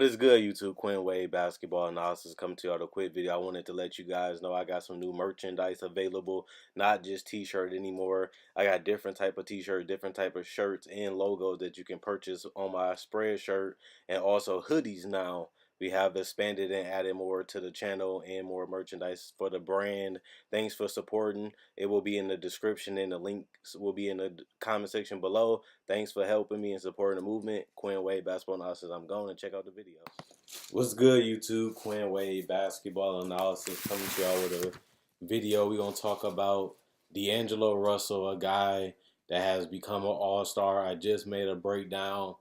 is good, YouTube? Quinn Wade Basketball Analysis coming to you with a quick video. I wanted to let you guys know I got some new merchandise available, not just t-shirt anymore. I got different type of t-shirt, different type of shirts and logos that you can purchase on my spread shirt, and also hoodies now. We have expanded and added more to the channel and more merchandise for the brand. Thanks for supporting. It will be in the description and the links will be in the comment section below. Thanks for helping me and supporting the movement. Quinn Wade Basketball Analysis. I'm going to check out the video. What's good, YouTube? Quinn Wade Basketball Analysis coming to y'all with a video. We're going to talk about D'Angelo Russell, a guy that has become an all-star. I just made a breakdown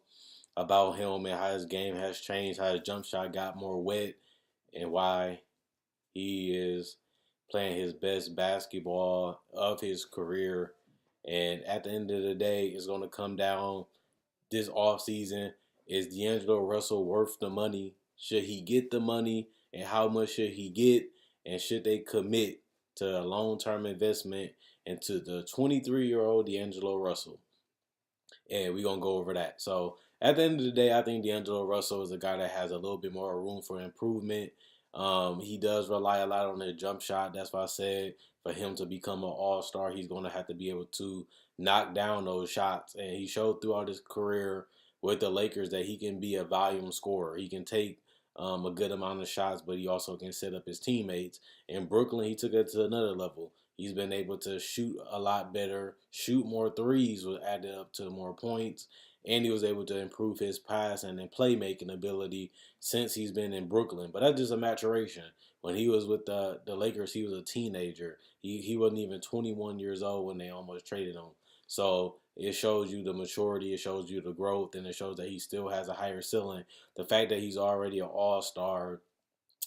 about him and how his game has changed, how his jump shot got more wet, and why he is playing his best basketball of his career. And at the end of the day, it's going to come down this offseason. Is D'Angelo Russell worth the money? Should he get the money? And how much should he get? And should they commit to a long-term investment into the 23-year-old D'Angelo Russell? And we're going to go over that. So at the end of the day, I think D'Angelo Russell is a guy that has a little bit more room for improvement. He does rely a lot on the jump shot. That's why I said for him to become an all-star, he's going to have to be able to knock down those shots. And he showed throughout his career with the Lakers that he can be a volume scorer. He can take a good amount of shots, but he also can set up his teammates. In Brooklyn, he took it to another level. He's been able to shoot a lot better, shoot more threes, was added up to more points, and he was able to improve his pass and playmaking ability since he's been in Brooklyn. But that's just a maturation. When he was with the Lakers, he was a teenager. He wasn't even 21 years old when they almost traded him. So it shows you the maturity, it shows you the growth, and it shows that he still has a higher ceiling. The fact that he's already an all-star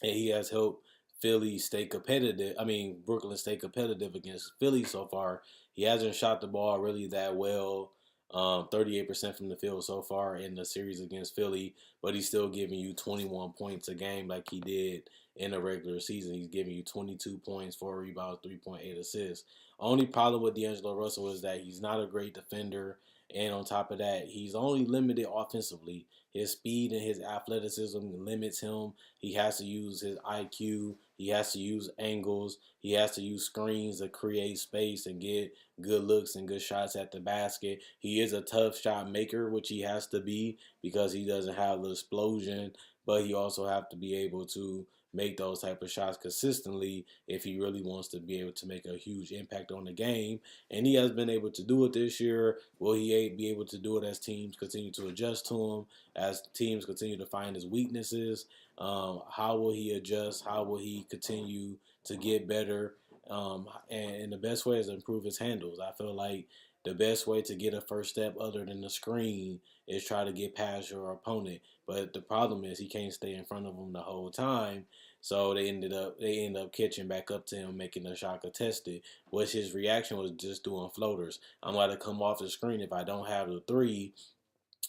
and he has helped Philly stay competitive. Brooklyn stay competitive against Philly so far. He hasn't shot the ball really that well. 38% from the field so far in the series against Philly, but he's still giving you 21 points a game like he did in the regular season. He's giving you 22 points, 4 rebounds, 3.8 assists. Only problem with D'Angelo Russell is that he's not a great defender, and on top of that, he's only limited offensively. His speed and his athleticism limits him. He has to use his IQ. He has to use angles. He has to use screens to create space and get good looks and good shots at the basket. He is a tough shot maker, which he has to be because he doesn't have the explosion, but he also have to be able to make those type of shots consistently if he really wants to be able to make a huge impact on the game. And he has been able to do it this year. Will he be able to do it as teams continue to adjust to him, as teams continue to find his weaknesses? How will he adjust? How will he continue to get better? And the best way is to improve his handles. I feel like the best way to get a first step other than the screen is try to get past your opponent. But the problem is he can't stay in front of him the whole time. So they end up catching back up to him, making the shot contested. Which his reaction was just doing floaters. I'm going to come off the screen if I don't have the three.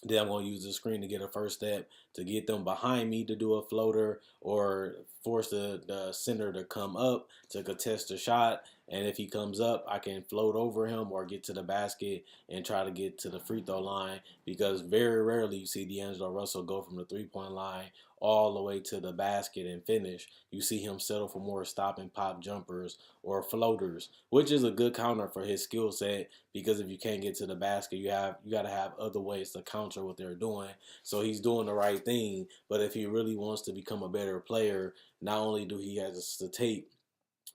Then I'm going to use the screen to get a first step to get them behind me to do a floater or force the center to come up to contest the shot. And if he comes up, I can float over him or get to the basket and try to get to the free throw line, because very rarely you see D'Angelo Russell go from the three-point line all the way to the basket and finish. You see him settle for more stop and pop jumpers or floaters, which is a good counter for his skill set, because if you can't get to the basket, you got to have other ways to counter what they're doing. So he's doing the right thing, but if he really wants to become a better player, not only do he have to take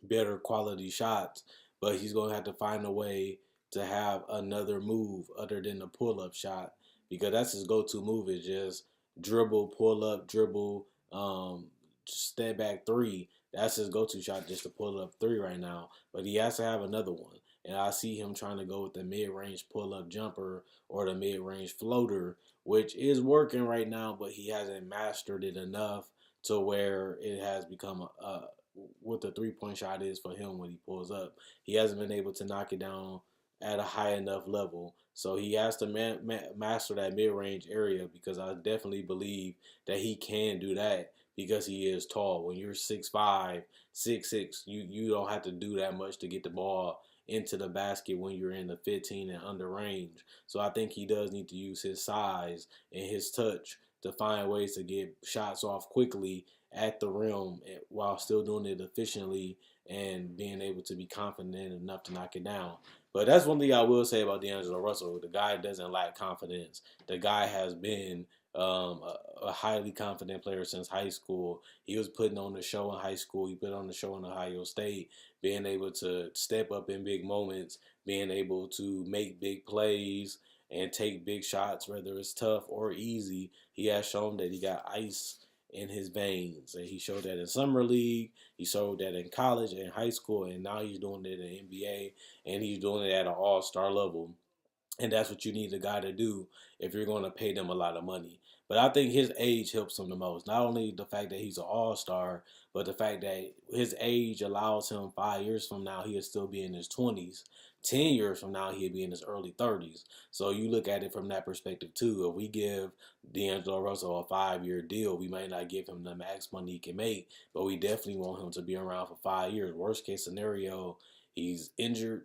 better quality shots, but he's going to have to find a way to have another move other than the pull-up shot, because that's his go-to move, is just dribble, pull up, dribble, step back three. That's his go-to shot, just to pull up three right now. But he has to have another one. And I see him trying to go with the mid-range pull-up jumper or the mid-range floater, which is working right now, but he hasn't mastered it enough to where it has become what the three-point shot is for him when he pulls up. He hasn't been able to knock it down at a high enough level. So he has to master that mid-range area, because I definitely believe that he can do that because he is tall. When you're 6'5", 6'6", you don't have to do that much to get the ball into the basket when you're in the 15 and under range. So I think he does need to use his size and his touch to find ways to get shots off quickly at the rim while still doing it efficiently and being able to be confident enough to knock it down. But that's one thing I will say about D'Angelo Russell. The guy doesn't lack confidence. The guy has been a highly confident player since high school. He was putting on the show in high school. He put on the show in Ohio State, being able to step up in big moments, being able to make big plays and take big shots, whether it's tough or easy. He has shown that he got ice in his veins. And he showed that in summer league. He showed that in college and high school, and now he's doing it in the NBA, and he's doing it at an all-star level. And that's what you need a guy to do if you're going to pay them a lot of money. But I think his age helps him the most. Not only the fact that he's an all-star, but the fact that his age allows him 5 years from now, he'll still be in his 20s. 10 years from now, he'll be in his early 30s. So you look at it from that perspective too. If we give D'Angelo Russell a 5-year deal, we might not give him the max money he can make, but we definitely want him to be around for 5 years. Worst case scenario, he's injured,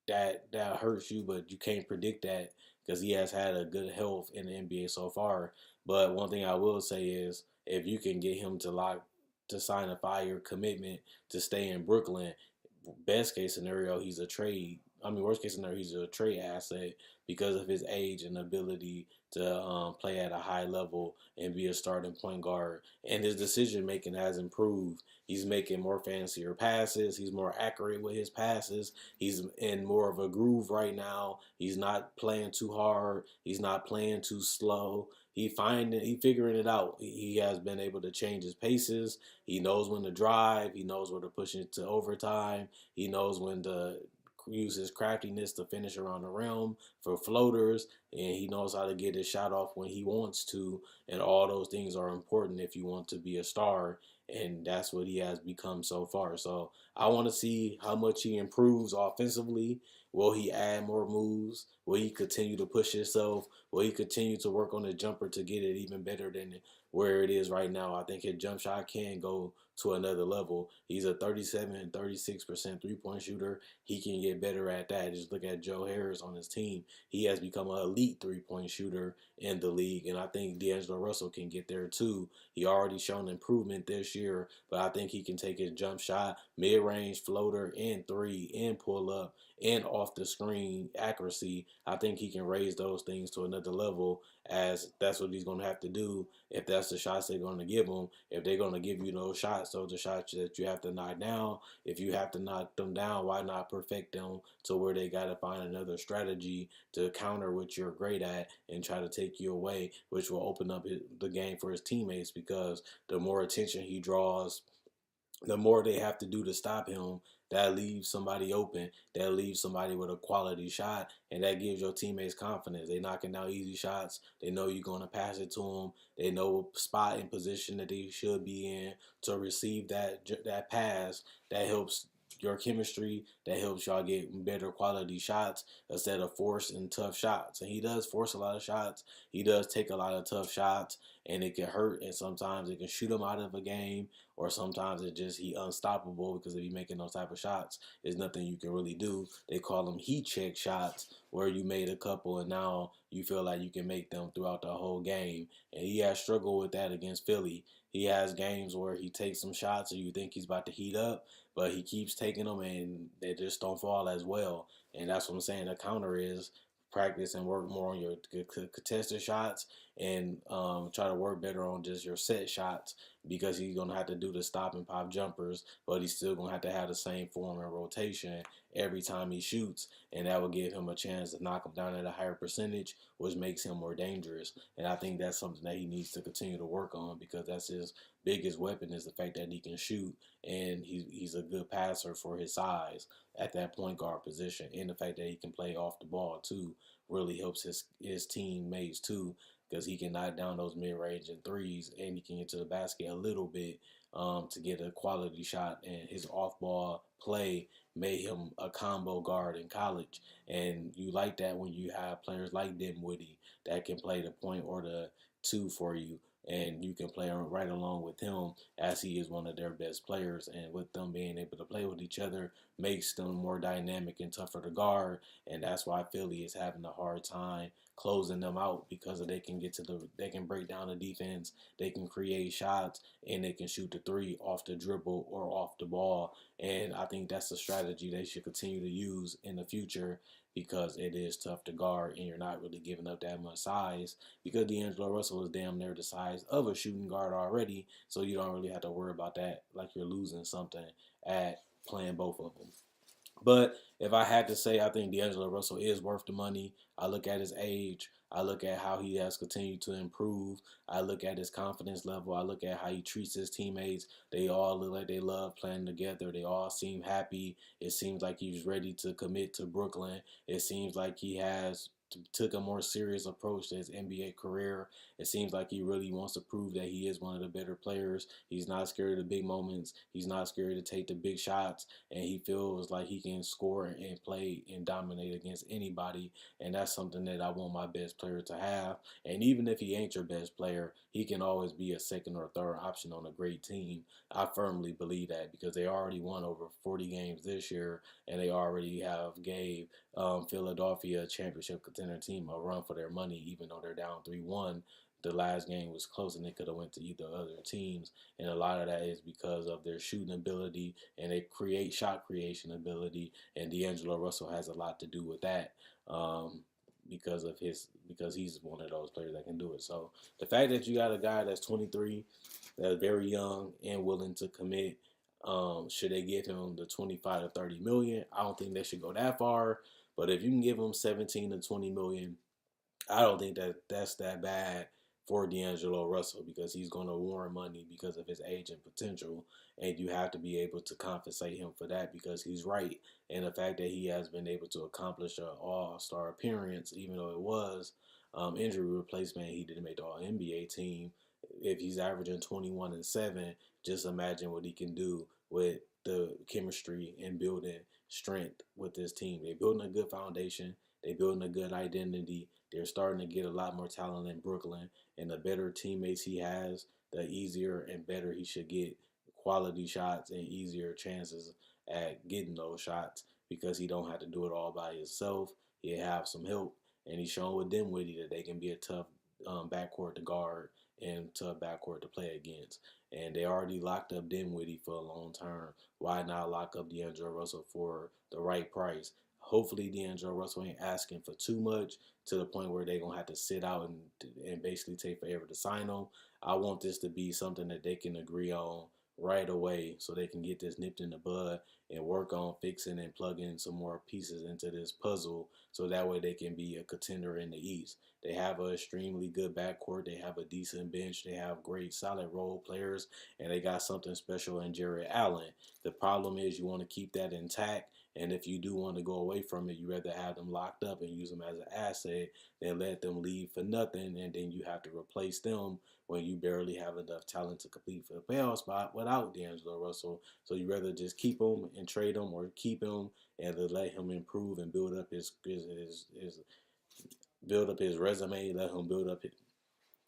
that hurts you, but you can't predict that because he has had a good health in the NBA so far. But one thing I will say is if you can get him to sign a 5-year commitment to stay in Brooklyn, best case scenario he's a trade. I mean, worst case scenario he's a trade asset because of his age and ability to play at a high level and be a starting point guard. And his decision making has improved. He's making more fancier passes. He's more accurate with his passes. He's in more of a groove right now. He's not playing too hard. He's not playing too slow. He figuring it out. He has been able to change his paces. He knows when to drive. He knows where to push it to overtime. He knows when to use his craftiness to finish around the rim for floaters, and he knows how to get his shot off when he wants to. And all those things are important if you want to be a star, and that's what he has become so far. So I want to see how much he improves offensively. Will he add more moves? Will he continue to push himself? Will he continue to work on the jumper to get it even better than where it is right now? I think his jump shot can go to another level. He's a 37, 36% three-point shooter. He can get better at that. Just look at Joe Harris on his team. He has become an elite three-point shooter in the league, and I think D'Angelo Russell can get there too. He already shown improvement this year, but I think he can take his jump shot, mid-range floater, and three, and pull up, and off the screen accuracy. I think he can raise those things to another level, as that's what he's going to have to do if that's the shots they're going to give him. If they're going to give you those shots, those are shots that you have to knock down. If you have to knock them down, why not perfect them to where they got to find another strategy to counter what you're great at and try to take you away, which will open up the game for his teammates, because the more attention he draws, the more they have to do to stop him. That leaves somebody open. That leaves somebody with a quality shot, and that gives your teammates confidence. They knocking down easy shots. They know you're going to pass it to them. They know what spot and position that they should be in to receive that pass. That helps your chemistry. That helps y'all get better quality shots instead of forcing tough shots. And he does force a lot of shots. He does take a lot of tough shots, and it can hurt. And sometimes it can shoot him out of a game, or sometimes it's just he unstoppable, because if he making those type of shots, there's nothing you can really do. They call them heat check shots, where you made a couple and now you feel like you can make them throughout the whole game. And he has struggled with that against Philly. He has games where he takes some shots and you think he's about to heat up, but he keeps taking them and they just don't fall as well. And that's what I'm saying. The counter is practice and work more on your contested shots, and try to work better on just your set shots, because he's going to have to do the stop and pop jumpers, but he's still going to have the same form and rotation every time he shoots, and that will give him a chance to knock him down at a higher percentage, which makes him more dangerous. And I think that's something that he needs to continue to work on, because that's his biggest weapon, is the fact that he can shoot, and he's a good passer for his size at that point guard position, and the fact that he can play off the ball too really helps his teammates too, because he can knock down those mid-range and threes, and he can get to the basket a little bit to get a quality shot. And his off-ball play made him a combo guard in college, and you like that when you have players like Dinwiddie that can play the point or the two for you. and you can play right along with him as he is one of their best players. And with them being able to play with each other makes them more dynamic and tougher to guard. And that's why Philly is having a hard time closing them out, because they can break down the defense, they can create shots, and they can shoot the three off the dribble or off the ball. And I think that's a strategy they should continue to use in the future, because it is tough to guard and you're not really giving up that much size, because D'Angelo Russell is damn near the size of a shooting guard already, so you don't really have to worry about that like you're losing something at playing both of them. But if I had to say, I think D'Angelo Russell is worth the money. I look at his age. I look at how he has continued to improve. I look at his confidence level. I look at how he treats his teammates. They all look like they love playing together. They all seem happy. It seems like he's ready to commit to Brooklyn. It seems like he has took a more serious approach to his NBA career. It seems like he really wants to prove that he is one of the better players. He's not scared of the big moments. He's not scared to take the big shots, and he feels like he can score and play and dominate against anybody. And that's something that I want my best player to have. And even if he ain't your best player, he can always be a second or third option on a great team. I firmly believe that, because they already won over 40 games this year, and they already have gave Philadelphia championship contender team a run for their money, even though they're down 3-1. The last game was close, and they could have went to either other teams, and a lot of that is because of their shooting ability, and they create shot creation ability, and D'Angelo Russell has a lot to do with that. Because he's one of those players that can do it. So the fact that you got a guy that's 23, that's very young and willing to commit, should they give him the 25 to 30 million? I don't think they should go that far. But if you can give him 17 to 20 million, I don't think that's that bad for D'Angelo Russell, because he's going to warrant money because of his age and potential, and you have to be able to compensate him for that, because he's right. And the fact that he has been able to accomplish an All-Star appearance, even though it was injury replacement, he didn't make the All NBA team. If he's averaging 21 and 7, just imagine what he can do with the chemistry and building strength with this team. They're building a good foundation. They're building a good identity. They're starting to get a lot more talent in Brooklyn, and the better teammates he has, the easier and better he should get quality shots and easier chances at getting those shots, because he don't have to do it all by himself. He have some help, and he's shown with Dinwiddie that they can be a tough backcourt to guard and tough backcourt to play against. And they already locked up Dinwiddie for a long term. Why not lock up D'Angelo Russell for the right price? Hopefully D'Angelo Russell ain't asking for too much, to the point where they're going to have to sit out and basically take forever to sign him. I want this to be something that they can agree on right away, so they can get this nipped in the bud and work on fixing and plugging some more pieces into this puzzle, so that way they can be a contender in the East. They have an extremely good backcourt. They have a decent bench. They have great solid role players, and they got something special in Jarrett Allen. The problem is you want to keep that intact, and if you do want to go away from it, you rather have them locked up and use them as an asset than let them leave for nothing, and then you have to replace them when you barely have enough talent to compete for the playoff spot without D'Angelo Russell. So you rather just keep him and trade him, or keep him and to let him improve and build up his build up his resume, let him build up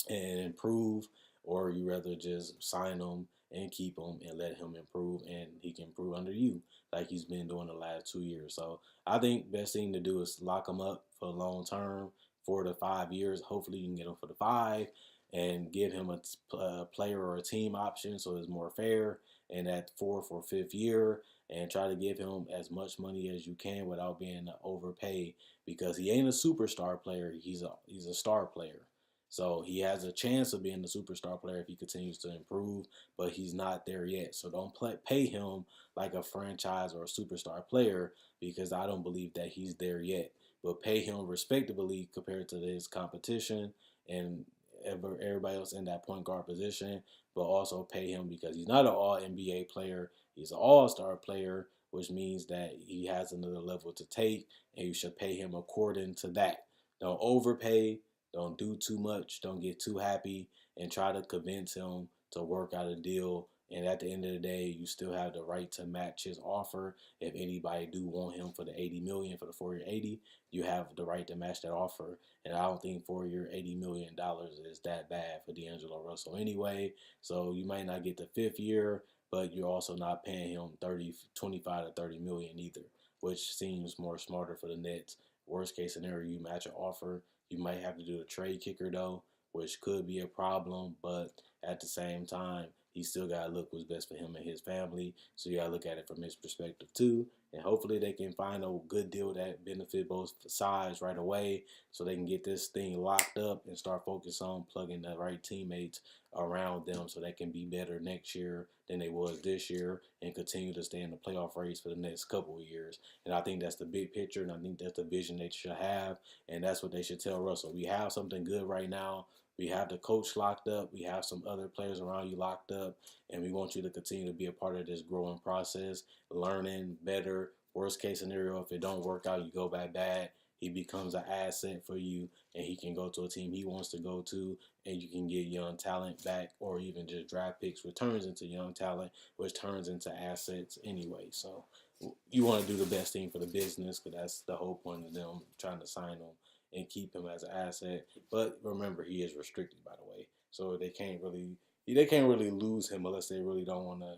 and improve, or you rather just sign him and keep him and let him improve, and he can improve under you like he's been doing the last 2 years. So I think best thing to do is lock him up for long term, 4 to 5 years. Hopefully you can get him for the 5, and give him a player or a team option, so it's more fair. And that 4th or 5th year, and try to give him as much money as you can without being overpaid, because he ain't a superstar player. He's a star player. So he has a chance of being a superstar player if he continues to improve, but he's not there yet. So don't pay him like a franchise or a superstar player, because I don't believe that he's there yet. But pay him respectably compared to his competition and everybody else in that point guard position, but also pay him because he's not an all NBA player. He's an all-star player, which means that he has another level to take, and you should pay him according to that. Don't overpay. Don't do too much. Don't get too happy, and try to convince him to work out a deal And at the end of the day, you still have the right to match his offer. If anybody do want him for the 80 million for the 4-year 80, you have the right to match that offer. And I don't think 4-year $80 million is that bad for D'Angelo Russell anyway. So you might not get the 5th year, but you're also not paying him 25 to 30 million either, which seems more smarter for the Nets. Worst case scenario, you match an offer. You might have to do a trade kicker though, which could be a problem, but at the same time, he still got to look what's best for him and his family. So you got to look at it from his perspective too. And hopefully they can find a good deal that benefit both sides right away so they can get this thing locked up and start focusing on plugging the right teammates around them so they can be better next year than they was this year and continue to stay in the playoff race for the next couple of years. And I think that's the big picture, and I think that's the vision they should have, and that's what they should tell Russell. We have something good right now. We have the coach locked up. We have some other players around you locked up, and we want you to continue to be a part of this growing process, learning better. Worst case scenario, if it don't work out, you go back bad. He becomes an asset for you, and he can go to a team he wants to go to, and you can get young talent back, or even just draft picks, which turns into young talent, which turns into assets anyway. So you want to do the best thing for the business, because that's the whole point of them trying to sign him and keep him as an asset. But remember, he is restricted, by the way, so they can't really lose him unless they really don't want to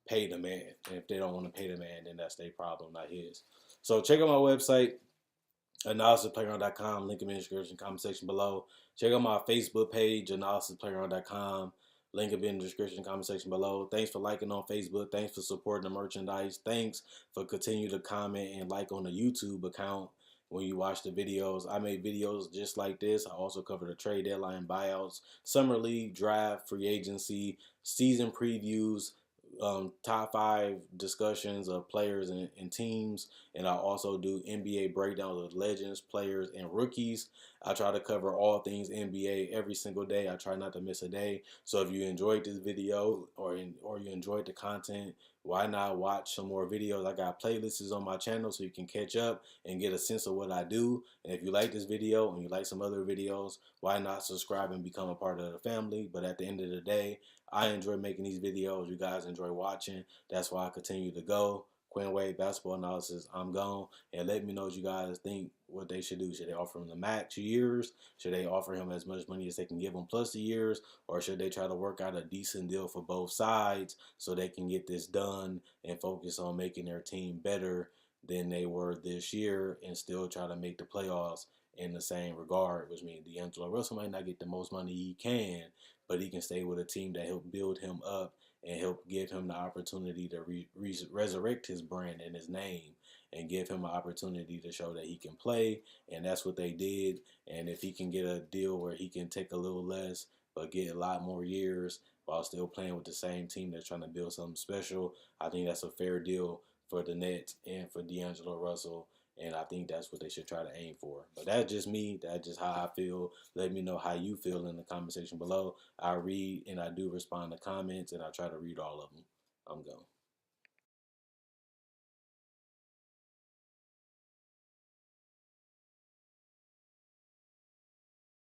pay the man. And if they don't want to pay the man, then that's their problem, not his. So check out my website, analysisplayground.com. Link in the description, comment section below. Check out my Facebook page, analysisplayground.com. Link in the description, comment section below. Thanks for liking on Facebook. Thanks for supporting the merchandise. Thanks for continuing to comment and like on the YouTube account when you watch the videos. I make videos just like this. I also cover the trade deadline, buyouts, summer league, draft, free agency, season previews, top 5 discussions of players and teams, and I also do NBA breakdowns of legends, players, and rookies. I try to cover all things NBA every single day. I try not to miss a day. So if you enjoyed this video or you enjoyed the content, why not watch some more videos? I got playlists on my channel so you can catch up and get a sense of what I do. And if you like this video and you like some other videos, why not subscribe and become a part of the family? But at the end of the day, I enjoy making these videos. You guys enjoy watching. That's why I continue to go. Quinn Wade Basketball Analysis, I'm gone. And let me know what you guys think what they should do. Should they offer him the max years? Should they offer him as much money as they can give him plus the years? Or should they try to work out a decent deal for both sides so they can get this done and focus on making their team better than they were this year and still try to make the playoffs in the same regard, which means D'Angelo Russell might not get the most money he can, but he can stay with a team that help build him up and help give him the opportunity to resurrect his brand and his name and give him an opportunity to show that he can play. And that's what they did. And if he can get a deal where he can take a little less but get a lot more years while still playing with the same team that's trying to build something special, I think that's a fair deal for the Nets and for D'Angelo Russell. And I think that's what they should try to aim for. But that's just me. That's just how I feel. Let me know how you feel in the comment section below. I read and I do respond to comments, and I try to read all of them. I'm gone.